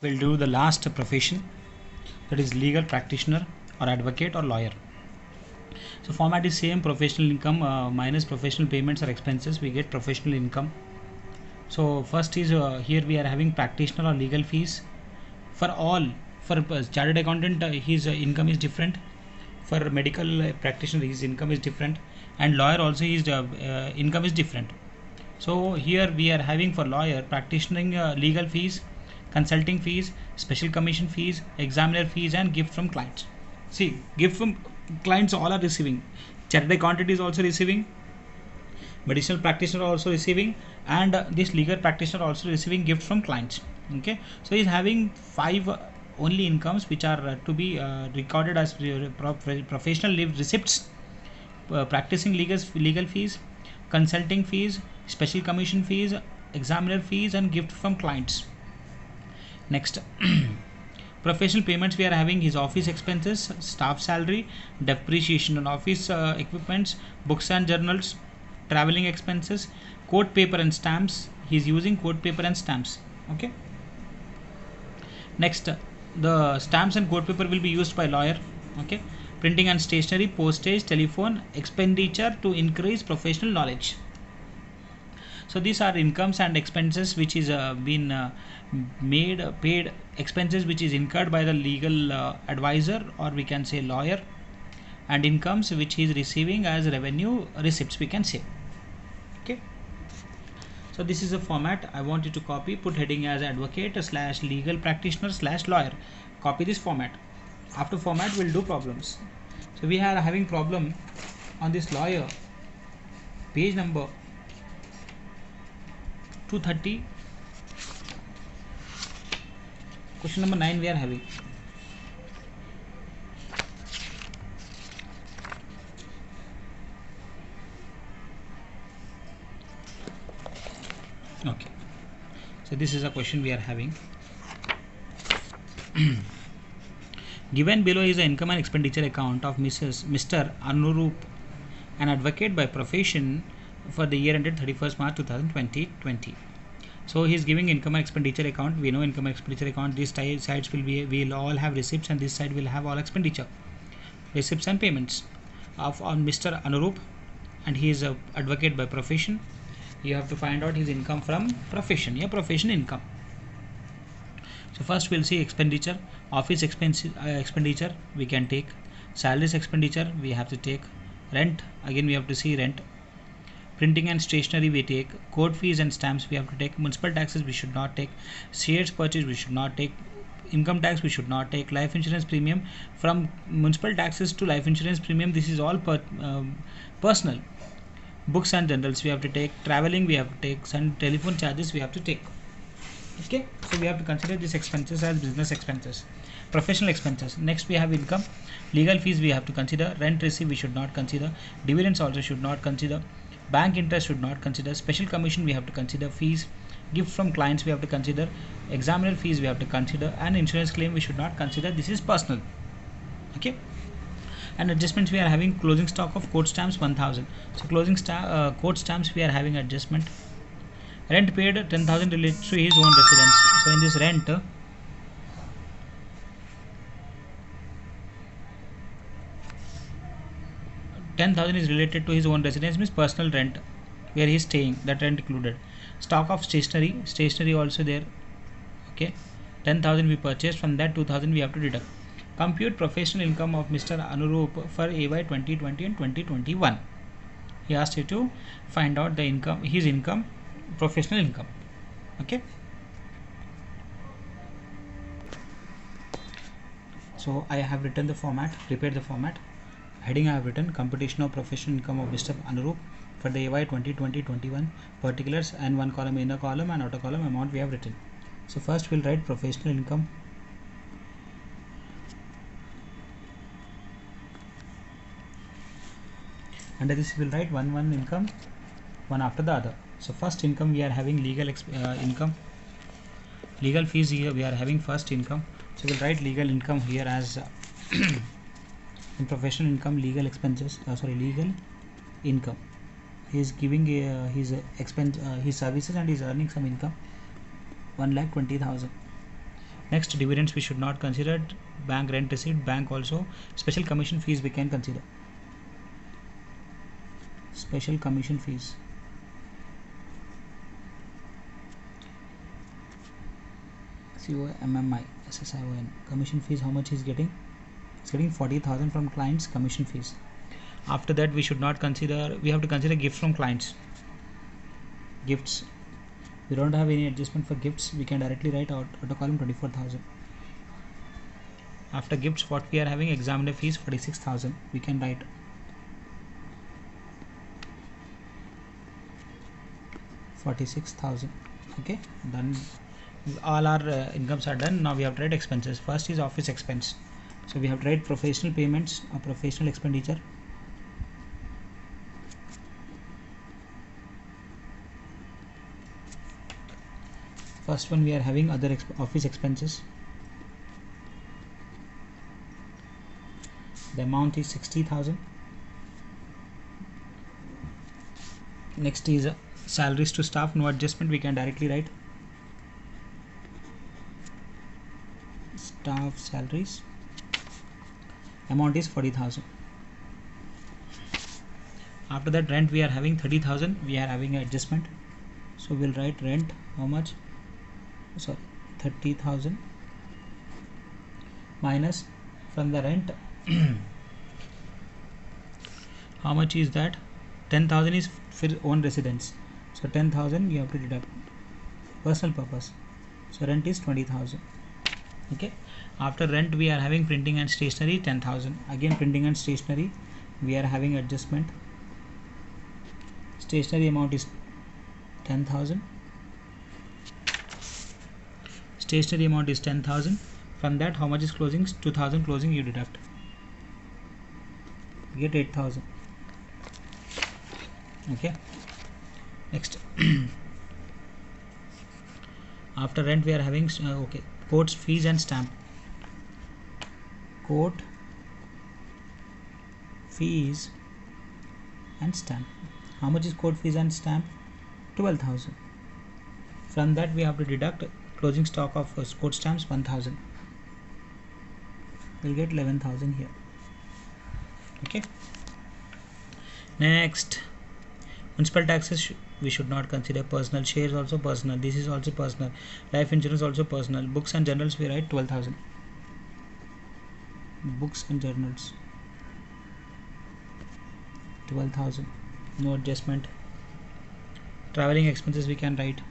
We'll do the last profession, that is legal practitioner or advocate or lawyer. So format is same, professional income minus professional payments or expenses, we get professional income. So first is here we are having practitioner or legal fees for all. For chartered accountant his income is different, for medical practitioner his income is different, and lawyer also his income is different. So here we are having for lawyer practitioner legal fees, consulting fees, special commission fees, examiner fees, and gift from clients. See, gift from clients all are receiving. Chartered accountant is also receiving, medicinal practitioner also receiving, and this legal practitioner also receiving gift from clients. Okay, so he's having five only incomes which are to be recorded as professional leave receipts, practicing legal fees, consulting fees, special commission fees, examiner fees, and gift from clients. Next, professional payments we are having his office expenses, staff salary, depreciation on office equipments, books and journals, traveling expenses, court paper and stamps. He is using court paper and stamps. Okay. Next, the stamps and court paper will be used by lawyer. Okay. Printing and stationery, postage, telephone, expenditure to increase professional knowledge. So these are incomes and expenses which is been paid expenses which is incurred by the legal advisor, or we can say lawyer, and incomes which he is receiving as revenue receipts, we can say. Okay. So this is a format. I want you to copy, put heading as advocate / legal practitioner / lawyer. Copy this format. After format we'll do problems. So we are having problem on this lawyer, page number 230, question number 9 we are having. Okay, so this is a question we are having. Given below is the income and expenditure account of Mr. Anurup, an advocate by profession, for the year ended 31st March 2020. So he is giving income and expenditure account. We know income and expenditure account, these sides will all have receipts, and this side will have all expenditure, receipts and payments of on Mr. Anurup, and he is a advocate by profession. You have to find out his income from profession. Yeah, profession income. So first we'll see expenditure. Office expenditure we can take, salaries expenditure we have to take, rent again we have to see rent, printing and stationery we take, court fees and stamps we have to take, municipal taxes we should not take, shares purchase we should not take, income tax we should not take, life insurance premium, from municipal taxes to life insurance premium, this is all personal. Books and journals we have to take, traveling we have to take, and telephone charges we have to take. Okay, so we have to consider these expenses as business expenses. Professional expenses. Next we have income. Legal fees we have to consider, rent receipt we should not consider, dividends also should not consider, bank interest should not consider, special commission we have to consider, fees, gift from clients we have to consider, examiner fees we have to consider, and insurance claim we should not consider. This is personal. Okay, and adjustments we are having closing stock of court stamps 1000. So closing court stamps we are having adjustment. Rent paid 10,000 relates to his own residence. So in this rent, 10,000 is related to his own residence, means personal rent where he is staying, that rent included. Stock of stationery also there. Okay, 10,000 we purchased, from that 2,000 we have to deduct. Compute professional income of Mr. Anurup for AY 2020 and 2021. He asked you to find out the income, his income, professional income. Okay, so I have written the format, prepared the format. Heading I have written computation of professional income of Mr. Anurup for the AY 2020-21, particulars, and one column, inner column and outer column, amount we have written. So first we'll write professional income. Under this we'll write one income, one after the other. So first income we are having legal income, legal fees here we are having first income. So we'll write legal income here as in professional income, legal expenses, legal income. He is giving his expense, his services, and he is earning some income, 1,20,000. Next, dividends we should not consider. Bank rent receipt, bank also. Special commission fees we can consider. Special commission fees. COMMI, SSION. Commission fees, how much is getting? It's getting 40,000 from clients commission fees. After that, we should not consider, we have to consider gifts from clients. Gifts. We don't have any adjustment for gifts. We can directly write out auto column 24,000. After gifts, what we are having? Examiner fees 46,000. We can write 46,000. Okay, done. All our incomes are done. Now we have to write expenses. First is office expense. So we have to write professional payments or professional expenditure. First one we are having other office expenses. The amount is 60,000. Next is salaries to staff, no adjustment, we can directly write staff salaries. Amount is 40,000. After that, rent we are having 30,000. We are having an adjustment, so we'll write rent how much? Sorry, 30,000 minus from the rent how much is that? 10,000 is for own residence, so 10,000 you have to deduct personal purpose, so rent is 20,000. Okay, after rent we are having printing and stationery 10,000. Again printing and stationery we are having adjustment. Stationery amount is 10,000. Stationery amount is 10,000. From that, how much is closing? 2,000 closing you deduct. You get 8,000. Okay. Next, after rent we are having okay, court fees and stamp. Court fees and stamp. How much is court fees and stamp? 12,000. From that we have to deduct closing stock of court stamps 1,000. We'll get 11,000 here. Okay. Next, municipal taxes we should not consider. Personal shares also personal. This is also personal. Life insurance also personal. Books and journals we write 12,000. Books and journals 12,000. No adjustment. Traveling expenses we can write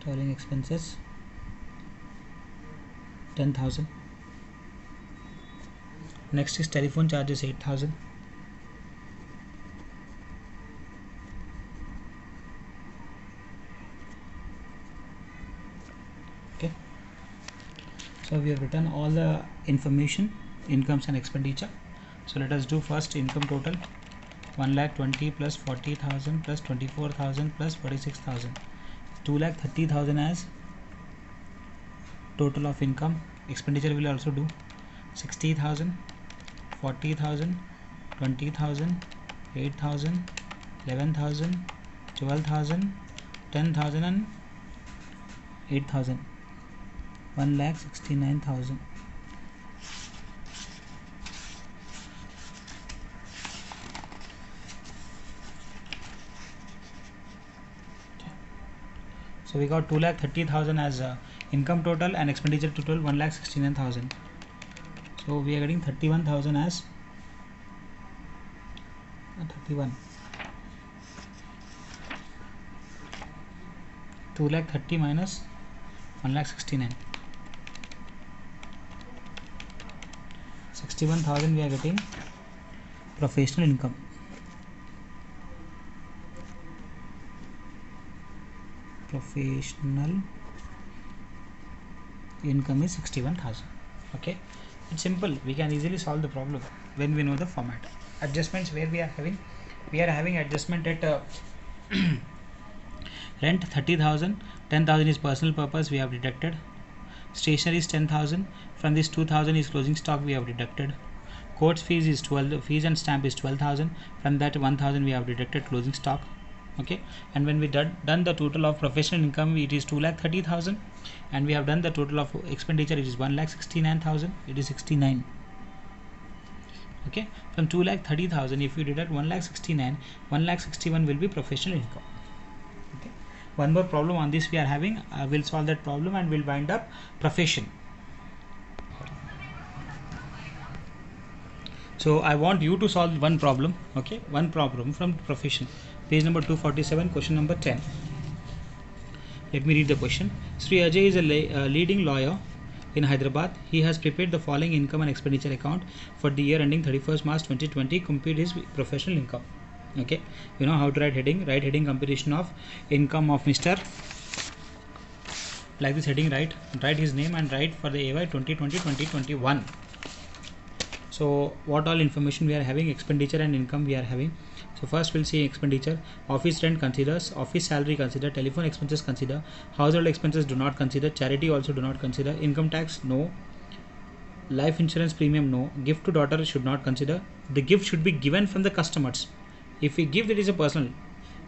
traveling expenses 10,000. Next is telephone charges 8,000. Okay, so we have written all the information, incomes and expenditure. So let us do first income total. 1,20,000 plus 40,000 plus 24,000 plus 46,000. 2,30,000 as total of income. Expenditure will also do 60,000, 40,000, 20,000, 8,000, 11,000, 12,000, 10,000 and 8,000. 1,69,000. So we got 2,30,000 as income total and expenditure total 1,69,000. So we are getting 31,000 as 31. 2,30,000 minus 1,69,000. 61,000 we are getting professional income. Professional income is 61,000. Okay, it's simple. We can easily solve the problem when we know the format. Adjustments where we are having adjustment at rent 30,000. 10,000 is personal purpose, we have deducted. Stationery is 10,000. From this 2,000 is closing stock, we have deducted. Courts fees is 12, fees and stamp is 12,000. From that 1,000 we have deducted closing stock. Okay, and when we done the total of professional income, it is 2,30,000, and we have done the total of expenditure, it is 1,69,000. It is 69. Okay, from 2,30,000, if you deduct 1,69,000, 1,61,000 will be professional income. Okay, one more problem on this we are having. We'll solve that problem and we'll wind up profession. So I want you to solve one problem. Okay, one problem from profession, page number 247, question number 10. Let me read the question. Sri Ajay is a leading lawyer in Hyderabad. He has prepared the following income and expenditure account for the year ending 31st March 2020. Compute his professional income. Okay, you know how to write heading. Write heading computation of income of Mr. Like this heading, write his name and write for the AY 2020-2021. So what all information we are having, expenditure and income we are having. So first we'll see expenditure. Office rent considers, office salary consider, telephone expenses consider, household expenses do not consider, charity also do not consider, income tax no, life insurance premium no, gift to daughter should not consider. The gift should be given from the customers. If we give, that is a personal.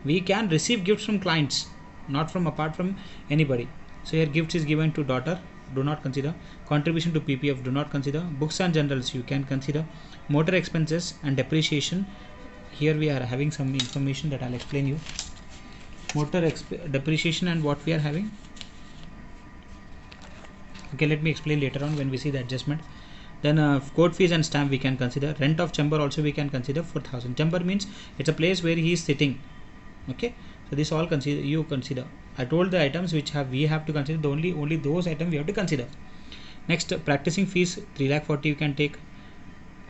We can receive gifts from clients, not from apart from anybody. So here gift is given to daughter, do not consider. Contribution to PPF do not consider. Books and generals you can consider. Motor expenses and depreciation, here we are having some information that I'll explain you. Motor depreciation and what we are having. Okay, let me explain later on when we see the adjustment. Then court fees and stamp we can consider. Rent of chamber also we can consider 4,000. Chamber means it's a place where he is sitting. Okay, so this all you consider. I told the items which we have to consider. The only those items we have to consider. Next, practicing fees 3,40,000 you can take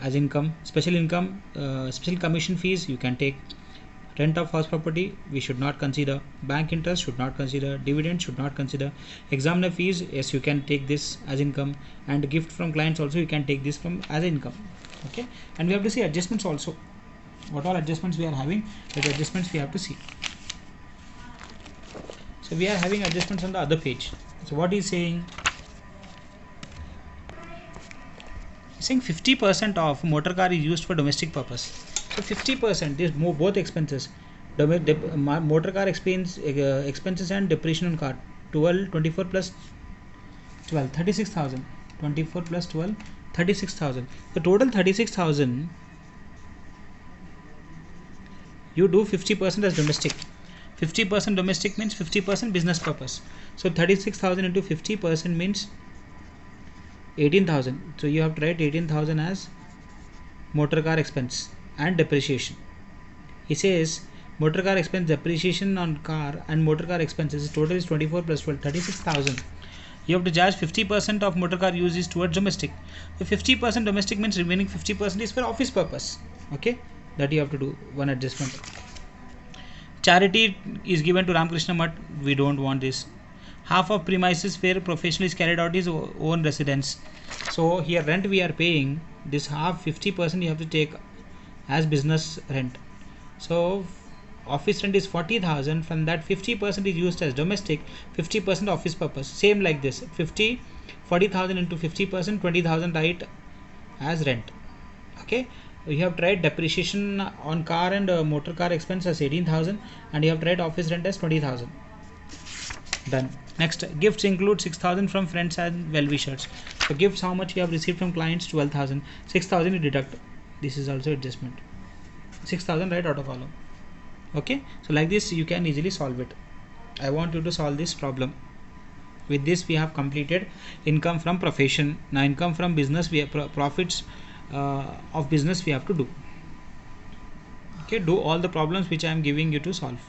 as income. Special income, special commission fees you can take. Rent of house property we should not consider. Bank interest should not consider. Dividend should not consider. Examiner fees, yes, you can take this as income, and gift from clients also you can take this from as income. Okay, and we have to see adjustments also. What all adjustments we are having, that adjustments we have to see. So we are having adjustments on the other page. So what is saying? He's saying 50% of motor car is used for domestic purpose. So 50% is both expenses. Motor car expenses and depreciation on car. 24 plus 12, 36,000. 24 plus 12, 36,000. The total 36,000. You do 50% as domestic. 50% domestic means 50% business purpose. So 36,000 into 50% means 18,000. So you have to write 18,000 as motor car expense and depreciation. He says motor car expense, depreciation on car and motor car expenses total is 24 plus 12, 36,000. You have to charge 50% of motor car use is towards domestic. So 50% domestic means remaining 50% is for office purpose. Okay, that you have to do one adjustment. Charity is given to Ramakrishna Mutt. We don't want this. Half of premises where professional is carried out is own residence. So here rent we are paying, this half 50% you have to take as business rent. So office rent is 40,000. From that 50% is used as domestic, 50% office purpose. Same like this, 40,000 into 50%, 20,000 write as rent. Okay, you have to write depreciation on car and motor car expense as 18,000, and you have to write office rent as 20,000. Done. Next, gifts include 6,000 from friends and well-wishers. So gifts, how much you have received from clients? 12,000. 6,000 you deduct. This is also adjustment. 6,000 right out of column. Okay, so like this you can easily solve it. I want you to solve this problem. With this we have completed income from profession. Now income from business, we have profits of business we have to do. Okay, do all the problems which I am giving you to solve.